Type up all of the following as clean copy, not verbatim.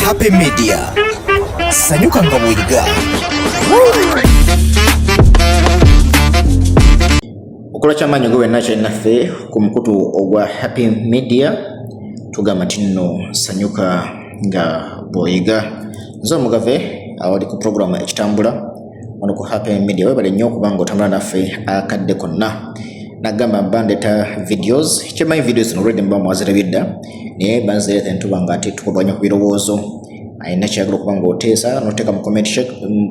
Happy Media. Sanyuka nga bw'oyiga. Okola ky'amaanyi gwe wenna kyennaffe ku mukutu ogwa Happy Media tugamba nti nno sanyuka nga bw'oyiga. Nze omugave awali ku programu ekitambula wano ku Happy Media webale nnyo okuba ng'otambula naffe akadde konna. Nagamba mbandeta videos kyemayi videos no already mba mwazira bidda naye banzirete ntuba nga ate tukubanya ku birowoozo ayina kyagala okuba ng'oteesa n'oteeka mu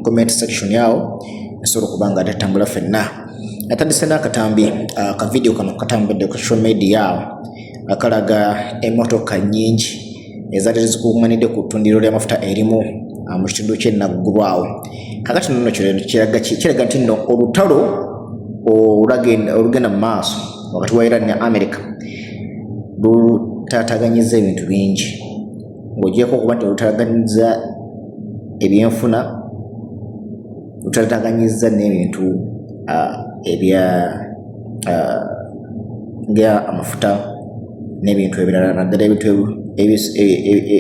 comment section yawo esobola okuba nga ate tambula ffenna. Natandise n'akatambi ka video kano katambudde ku social media akalaga emmotoka nnyingi ezaali zikuŋŋaanidde ku ttundiro ly'amafuta erimu mu kitundu ky'e Naggulwawo. Kakati nno kiraga nti nno olutalo olugenda mu maaso wakati wa Iran ne America lutaataganyiza ebintu bingi. Ng'ogyeko okuba nti lutaataganyiza ebyenfuna, lutaataganyiza n'ebintu nga amafuta n'ebintu ebirala, naddala ebintu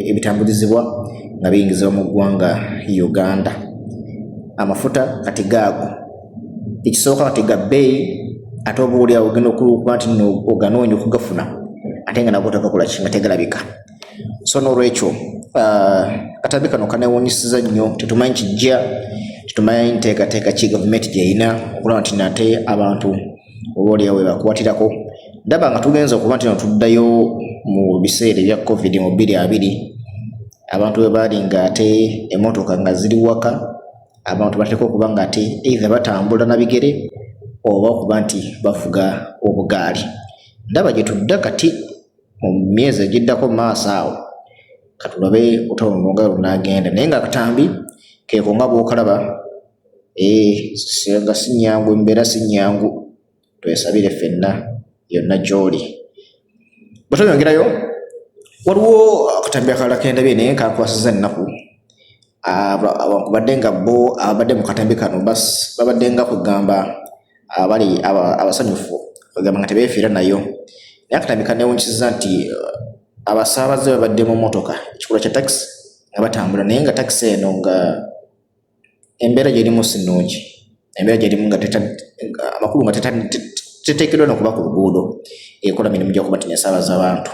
ebitambulizibwa nga biyingizibwa mu ggwanga Uganda. Amafuta kati gaago ekisooka kati ga bbeeyi ate oba oli awo ogenda okuba nti nno oganoonya okugafuna ate nga nagwo tagakola ki nga tegalabika. So n'olwekyo katambi kano kanewuunyisiza nnyo. Tetumanyi kijja, tetumanyi nteekateeka ki gavumenti gy'erina okulaba nti nate abantu oba oli awo webakuwatirako. Ndaba nga tugenza okuba nti tuddayo mu biseera ebya COVID mu 2020 abantu we baali nga ate emmotoka nga ziri waka, abantu bateeka okuba nga ate either batambula na bigere oba okuba nti bavuga obugaali. Ndaba gye tudda kati mu myezi egiddako maaso awo katulabe otalo nga lunaagenda naye nga akatambi keeko nga bw'okalaba nga si nnyangu, embeera si nnyangu, twesabire ffenna yonna gy'oli. Bwe tweyongerayo waliwo akatambi akalala kendabye naye kankwasiza ennaku abadde nga bo abadde mu katambi kano babadde nga kugamba abali abasanyufu kugamba nga tebeefiira nayo. Naye akatambi kanewunyisiza nti abasaabaze babadde mu mmotoka ekikula kya taxi nga batambula naye nga taxi eno nga embeera gyerimu si nnungi, embeera gyerimu nga amakulu nga teteekeddwa n'okuba ku luguudo ekola mirimu gy'okuba nti nesaabaza abantu,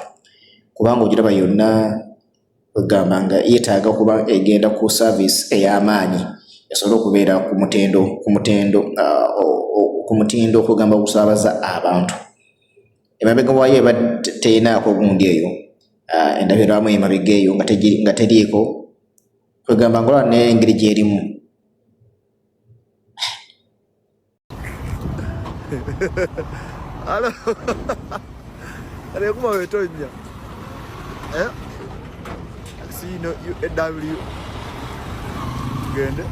kubanga ogiraba yonna kwegamba nga yeetaaga okuba egenda ku service ey'amaanyi esobole okubeera ku mutindo okugamba okusaabaza abantu. Emabega waayo eba terinaako gundi eyo endabirwamu emabega eyo nga teriiko kwegamba nga olaba n'engeri gy'erimu. Alo. Ale kuma wetonya. Sino UAW. Gende.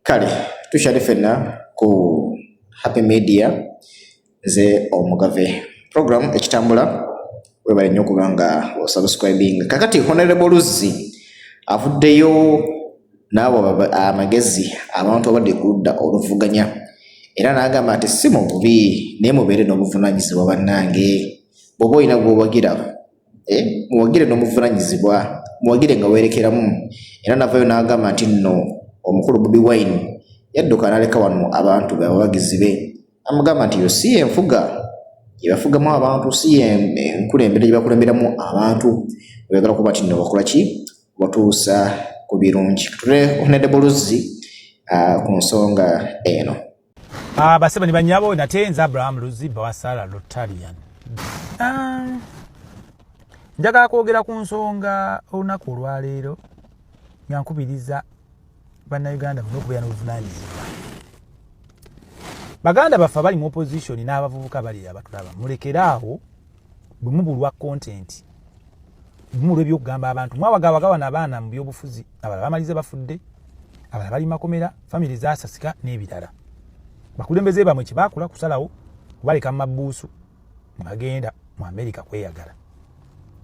Kale tukyali ffenna ku Happy Media ze omugave program ekitambula webale nnyo okuba nga osubscribing. Kakati Honorable Luzzi avuddeyo n'abo amagezi abantu abadde ku ludda oluvuganya era n'agamba nti si mu bubi naye mubeere n'obuvunaanyizibwa bannange. Bw'oba olina gw'owagira muwagire n'obuvunaanyizibwa, muwagire nga weerekeramu. Era navayo n'agamba nti nno omukulu Bobi Wine yadduka n'aleka wano abantu be abawagizi be, amugamba nti yo si enfuga gyebafugamu abantu, si enkulembera gye bakulemberamu abantu, oyagala okuba nti nno bakola ki batuusa ku birungi. Tule Honorable Luzzi ku nsonga eno. Basebani banyabo nate nza Abraham Luzzi Bawasala Rotarian. Njagala kwogera ku nsonga olunaku olwaleero nga nkubiriza bannayuganda okubeera n'obuvunaanyizibwa. Baganda baffe bali mu opposition n'abavubuka bali abatulaba mulekeraawo bwe mubulwa content bumulwa ebyokugamba abantu mwabagabagawana abaana mu byobufuzi, abalala bamalize bafudde, abalala bali makomera, family zasasika n'ebirala. Bakulembeze bamwe kibakula kusalawo kubaleka mu mabuusu bagenda mu America kweyagala.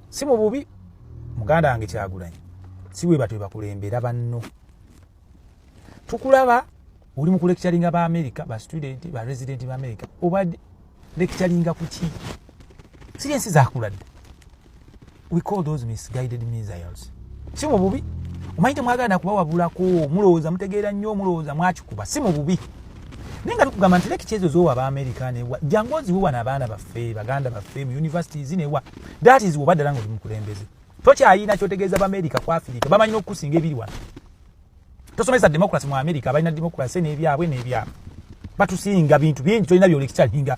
Si mu bubi muganda wange Kyagulanyi si we batwe bakulembera banno. Tukulaba oli mu lecturing aba America ba student ba resident ba America obadde lecturinga kuki science zakuladde. We call those misguided missiles. Si mu bubi. Omanyi temwagala kubawabulako mulowooza mutegeera nnyo mulowooza mwakikuba si mu bubi. Naye nga tukugamba nti lectures zo aba America newa jangozi wewa n'abaana baffe baganda baffe mu universities newa that is obadde lango limukulembeze. Tokyayina kyotegeeza ba America kwa Africa bamanyi n'okusinga ebiri wano. Tosomesa democracy mu America balina democracy n'ebyabwe n'ebyabwe. Batusinga bintu bingi tolina byo lecturinga.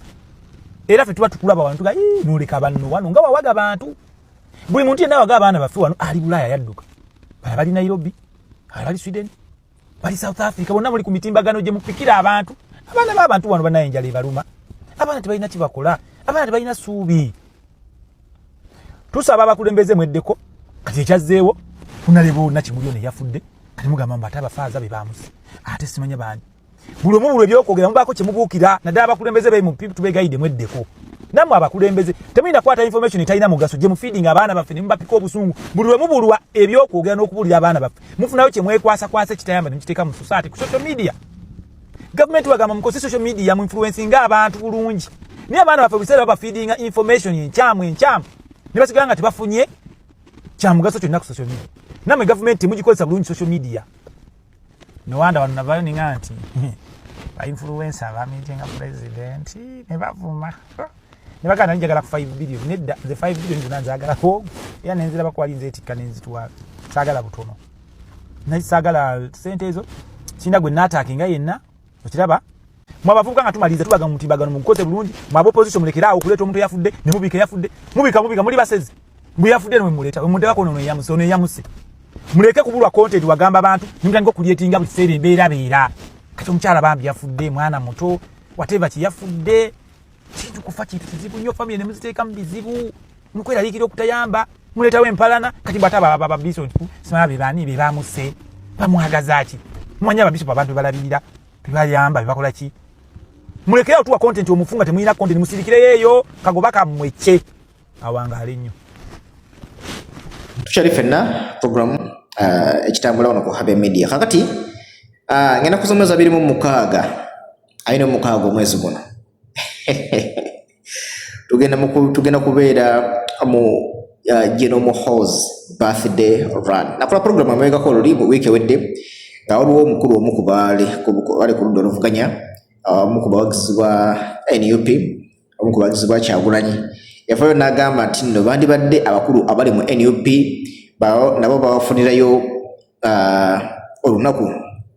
Era ffe tuba tukulaba wano tuga noleka banno wano nga wawaga bantu. Buli muntu yenna waga abaana baffe wano ali Bulaya yadduka. Bali Nairobi, bali Sweden, bali South Africa, bonna muli ku mitimbagano gye mupikira abantu. Abaana b'abantu wano banayenjala ebaluma. Abaana tebalina kibakola, abaana tebalina suubi. Tusaba abakulembeze mweddeko, kati ekyazzeewo, kunalebo nakimulyo ne yafudde, kati mugamba mbu ate abafaaza be baamusi. Ate simanya bani. Buli omu buli ebyokwogera mubaako kye mubuukira, naddala abakulembeze be mu tubegayide mweddeko. Namwe abakulembeze temuyina kwata information etayina mugaso gye mu feeding abaana baffe ne mubapika obusungu buli we mubulwa ebyokwogera n'okubulira abaana baffe mufunayo kye mwekwasa ekitayamba ne mukiteeka mu society ku social media. Government bagamba mukoze social media mu influencing abantu bulungi. Naye abaana baffe biseera baba feeding information enkyamu ne basigala nga tebafunye kya mugaso kyonna ku social media. Namwe government mugikozesa bulungi social media. No wonder wano navayo ninga nti ba influencer ba meeting a president ne bavuma. Nebagana njagala ku 5 billion nedda the 5 billion zinanzagala ko ya nenzira bakwalinze etikka nenzitwa sagala butono na sagala sente ezo sinda gwe natakinga yenna okiraba mwabavuga nga tumalize tubaga mutimbagano mukoze bulungi mwabo opposition mulekera okuleta omuntu yafudde ne mubika yafudde mubika muri basezi mbu yafudde ne muleta omuntu wako no yamuse muleke kubulwa content wagamba abantu nimutandika kulietinga buli sere beera kati omukyala bambi yafudde mwana muto whatever ki yafudde kintu kufa kintu kizibu nnyo family ne muziteeka mu bizibu mukweraliikira okutayamba muletawo empalana kati bwataba bishop simala be bamuse bamwagaza ki mwanya ababishop abantu balabirira bayamba bakola ki mulekera otuwa content omufunga temuyina content musirikire yeyo kagobaka mweke awanga ali nnyo tukyali fenna program ekitambula wano ku Habe Media kakati ngenda kusomeza 26 ayina mukaaga omwezi guno tugenda kubeera mu Genome Halls birthday run. Nakola program ameweka ko libo wiki wedde nga waliwo omukulu omu ku baali ku ludda oluvuganya omu ku bawagizi ba NUP omu ku bawagizi ba Kyagulanyi yafaayo n'agamba nti nno bandibadde abakulu abali mu NUP nabo bawafunirayo olunaku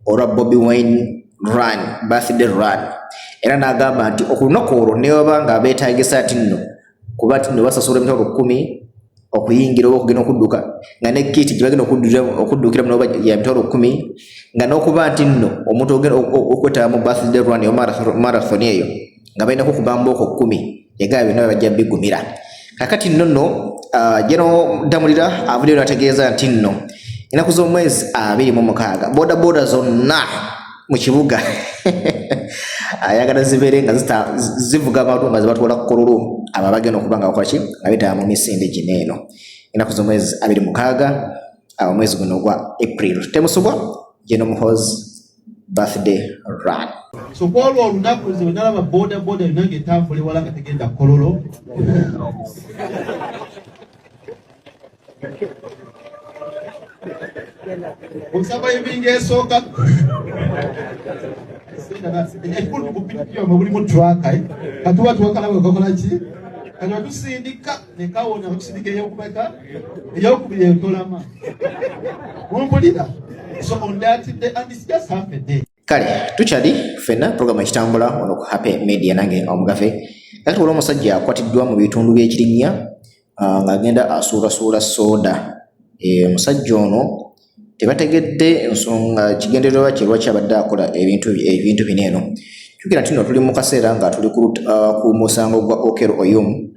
olwa Bobi Wine run birthday run. Era n'agamba nti okulunaku olwo ne baba nga beetaagisa ati nno kuba ati nno basasula emitwalo 10 okuyingira oba okugenda okudduka nga ne kiti gye bagenda okuddukira mu ya emitwalo 10 nga n'okuba nti nno omuntu ogenda okwetaba mu birthday run yo marathon eyo nga balina kukuba mbooko 10 egaba byonna bajja bigumira. Kakati nno General Damulira avuddeyo n'ategeeza nti nno ennaku z'omwezi 26 boda zonna mu kibuga ayagala zibeere nga zivuga abantu nga zibatwala ku kololo aba bagenda okuba nga bakola ki nga betaba mu misinde gino eno ennaku z'omwezi 26 omwezi guno gwa April temusubwa Genome Halls birthday run. So kwolwo olunaku nze nalaba boda nange etambula wala nga tegenda kololo Usaba ibinge esooka ekulu kupitio mabuli mu twaka katuwa twakala bakola ki kano tusindika ne kawona tusindike yokubeka yokubye yotolama mumpulira so on that day and it's just half a day. Kale tukyali fenna program ekitambula wano ku Habe Media nange omugafe kati olwo omusajja akwatiddwa mu bitundu by'Ekirinya ng'agenda asuulasuula soda. Omusajja ono tebategedde ensonga kigendererwa kye lwaki abadde akola ebintu bino eno. Jjukira nti nno tuli mu kaseera nga tuli ku musango gwa Okello Oyum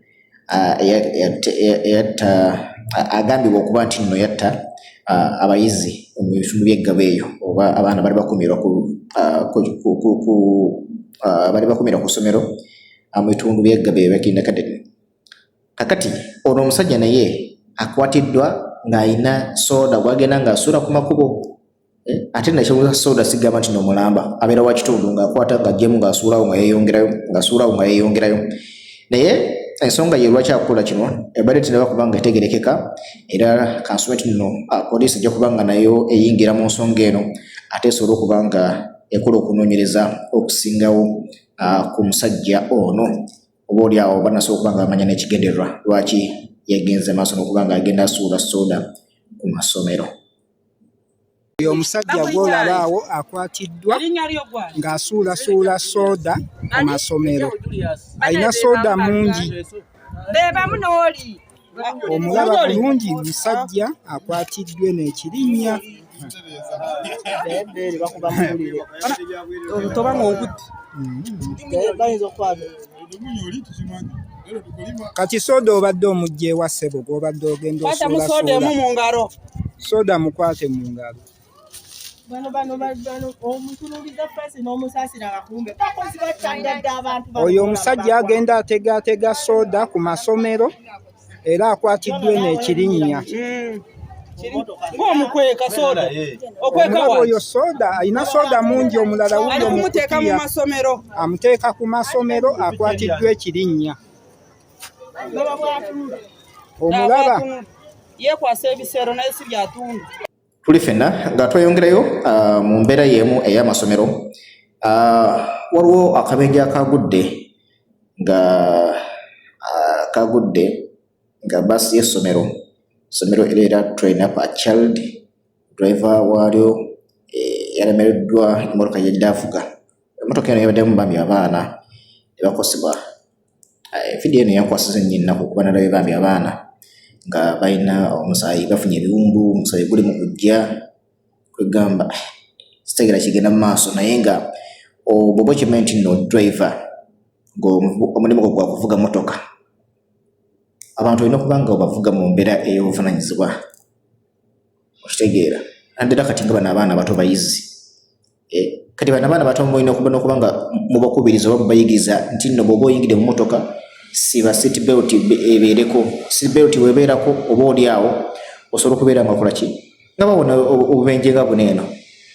agambibwa okuba nti nno yatta abayizi mu bitundu by'eggabo eyo oba abaana bali bakumirwa ku ssomero mu bitundu by'eggabo eyo bakindakadde. Kakati ono omusajja naye akwatiddwa ng'ayina soda gwagenda ng'asuula ku makubo ate nakyo soda sigamba nti n'omulamba abeera wa kitundu ng'akwata ng'ajjemu ng'asuulawo nga yeeyongerayo naye ensonga ye lwaki akola kino ebadde tinaba kubanga etegerekeka era kansumenti nno poliisi ejja kubanga nayo eyingira mu nsonga eno ate esobola okubanga ekola okunoonyereza okusingawo ku musajja ono oba oli awo banasobola okubanga bamanya n'ekigendererwa lwaki yagenze maaso n'okubanga agenda asuula soda ku masomero. Oyo omusajja gw'olaba awo akwatiddwa ng'asuulasuula soda ku masomero. Alina soda mungi. Omulaba bulungi musajja akwatiddwe n'ekirinnya. Kati soda obadde omugye ewa ssebo gw'obadde ogenda osuulasuula. Soda mukwate mu ngalo. Oyo omusajja agenda ategaatega soda ku masomero era akwatiddwe n'ekirinnya. Ng'omukweka soda. Omulaba oyo soda alina soda mungi omulala wuyo muteeka mu masomero. Amuteeka ku masomero akwatiddwa ekirinnya. Omulaba yeekwasa ebisero naye si byatunda. Tuli ffenna nga tweyongerayo mu mbeera y'emu ey'amasomero waliwo akabenje akagudde nga baasi y'essomero era train up a child driver waalyo yalemereddwa emmotoka yadde avuga. Emmotoka eno yabaddemu bambi abaana ne bakosebwa. Vidiyo eno yankwasiza nnyo ennaku okuba nalabye bambi abaana nga balina omusaayi bafunye ebiwundu, omusaayi guli mu kujja kwegamba sitegera kigenda mu maaso naye nga bw'oba okimanyi nti nno driver omulimu gwo gwa kuvuga motoka abantu olina okuba nga obavuga mu mbeera ey'obuvunaanyizibwa okitegeera naddala kati nga bano abaana bato bayizi kati bano abaana bato mulina okuba nga mubakubiriza oba mubayigiriza nti nno bw'oba oyingidde mu motoka siba seat belt ebeereko. Seat belt webeerako oba oli awo osobola okubeera nga okola ki nga babona obubenje nga buno eno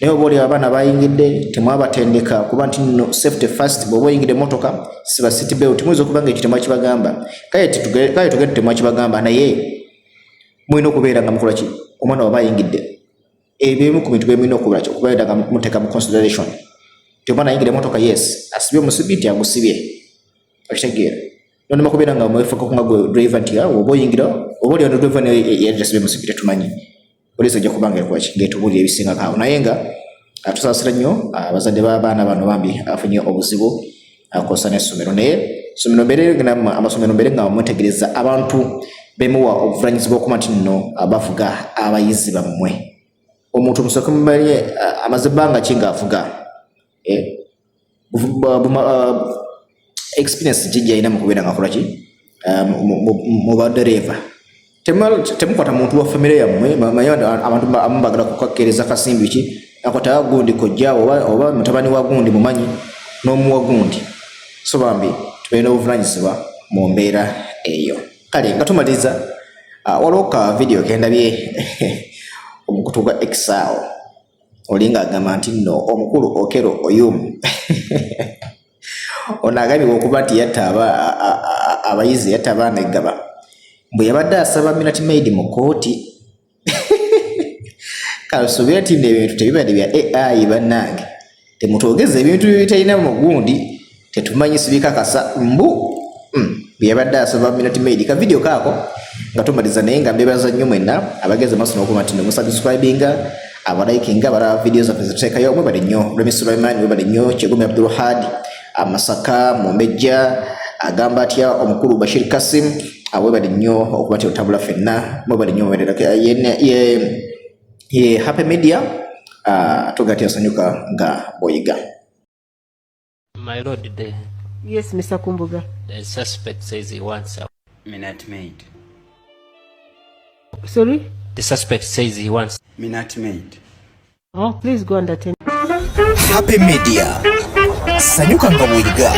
naye oba oli abaana bayingidde temwabatendeka kuba nti nno safety first. Bw'oba oyingidde motoka siba seat belt muyinza okuba nga ekyo temwakibagamba kale tugende temwakibagamba naye mulina okubeera nga mukola ki omwana waba ayingidde ebimu ku bintu byemulina okubeera nga muteeka mu consideration ti omwana ayingidde motoka yes asibye omusibi nti agusibye okitegeera nonema kubeera nga mwefaka kunga gwe driver nti oba oyingira oba oli ono driver yali tasibye musibi tetumanyi poliisi ejja kubanga ekwaki ng'etubuulira ebisingako awo naye nga tusaasira nnyo abazadde b'abaana bano bambi afunye obuzibu akosa n'essomero naye amasomero mbere nga mwetegereza abantu bemuwa obuvunaanyizibwa okuba nti nno bavuga abayizi bammwe. Omuntu omusooka mumanye amaze ebbanga ki ng'avuga experience gye alina mu kubeera ng'akola ki mu badereva. Temukwata muntu wa famire yammwe manyi abantu abamu bagala kukakkereza kasimbi ki akwata gundi kojja oba mutabani wa gundi mumanyi n'omuwa gundi so bambi tubeera obuvunaanyizibwa mu mbeera eyo. Kale nga tumaliza waliwo ka video kendabye omukutu gwa exao olinga agamba nti nno omukulu Okero Oyum ono agambibwa okuba nti yatta abayizi yatta abaana eggaba bwe yabadde asaba Minute Maid mu kooti kalusuubira nti nno ebintu tebibadde bya AI bannange temutwogeza ebintu bitalina mu gundi tetumanyi sibikakasa mbu bwe yabadde asaba Minute Maid ka video kaako nga tumaliza naye nga mbebaza nnyo mwenna abageze maaso n'okuba nti musubscribinga abalikinga abalaba video zaffe zituteekayo mwebale nnyo Remy Sulaiman mwebale nnyo Kyegumi Abdulhad Masaka Mumbejja agamba atya omukulu Bashir Kasim mwebale nnyo okuba nti otambula ffenna mwebale nnyo ye Happy Media tugati asanyuka nga boyiga. My lord there. Yes, Mr. Kumbuga. The suspect says he wants a Minute Maid. Sorry? The suspect says he wants Minute Maid. Oh, please go and attend. Happy Media. Sanyuka nga boyiga.